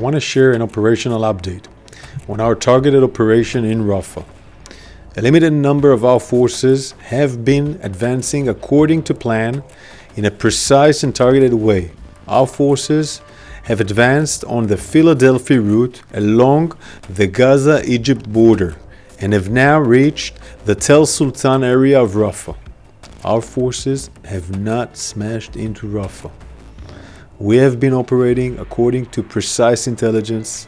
want to share an operational update on our targeted operation in Rafah. A limited number of our forces have been advancing according to plan in a precise and targeted way. Our forces have advanced on the Philadelphia route along the Gaza-Egypt border and have now reached the Tel Sultan area of Rafah. Our forces have not smashed into Rafah. We have been operating according to precise intelligence,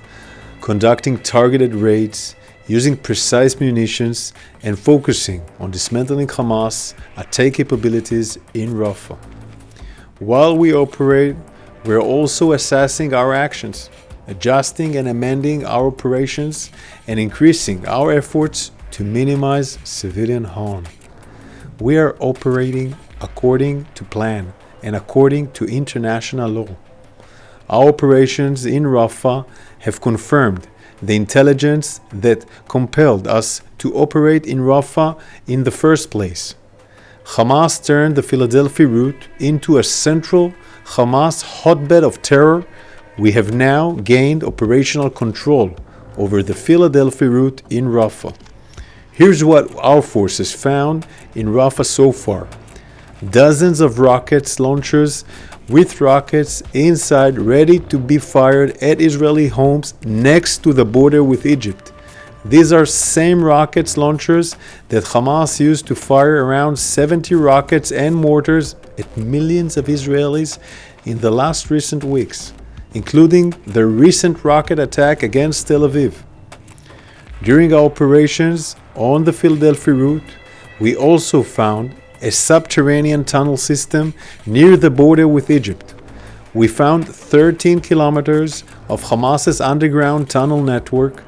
conducting targeted raids, using precise munitions, and focusing on dismantling Hamas attack capabilities in Rafah. While we operate, we are also assessing our actions, adjusting and amending our operations, and increasing our efforts to minimize civilian harm. We are operating according to plan and according to international law. Our operations in Rafah have confirmed the intelligence that compelled us to operate in Rafah in the first place. Hamas turned the Philadelphia route into a central Hamas hotbed of terror. We have now gained operational control over the Philadelphia route in Rafah. Here's what our forces found in Rafah so far. Dozens of rocket launchers with rockets inside ready to be fired at Israeli homes next to the border with Egypt. These are same rocket launchers that Hamas used to fire around 70 rockets and mortars at millions of Israelis in the last recent weeks, including the recent rocket attack against Tel Aviv. During our operations on the Philadelphia route, we also found a subterranean tunnel system near the border with Egypt. We found 13 kilometers of Hamas's underground tunnel network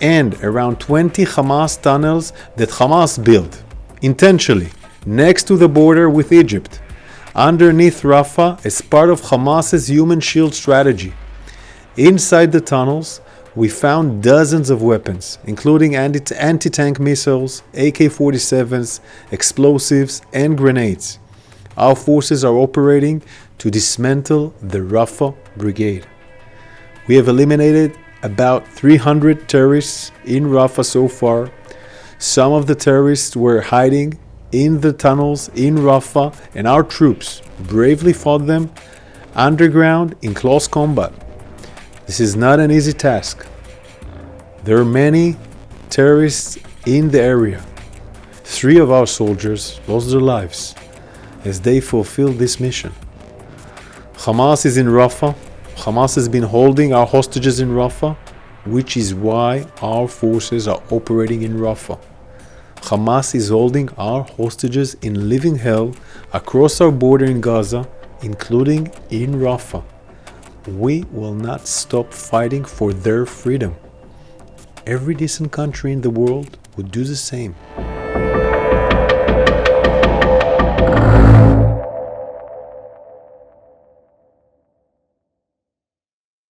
and around 20 Hamas tunnels that Hamas built, intentionally, next to the border with Egypt, underneath Rafah as part of Hamas's human shield strategy. Inside the tunnels, we found dozens of weapons, including anti-tank missiles, AK-47s, explosives, and grenades. Our forces are operating to dismantle the Rafah Brigade. We have eliminated about 300 terrorists in Rafah so far. Some of the terrorists were hiding in the tunnels in Rafah, and our troops bravely fought them underground in close combat. This is not an easy task. There are many terrorists in the area. 3 of our soldiers lost their lives as they fulfilled this mission. Hamas is in Rafah. Hamas has been holding our hostages in Rafah, which is why our forces are operating in Rafah. Hamas is holding our hostages in living hell across our border in Gaza, including in Rafah. We will not stop fighting for their freedom. Every decent country in the world would do the same.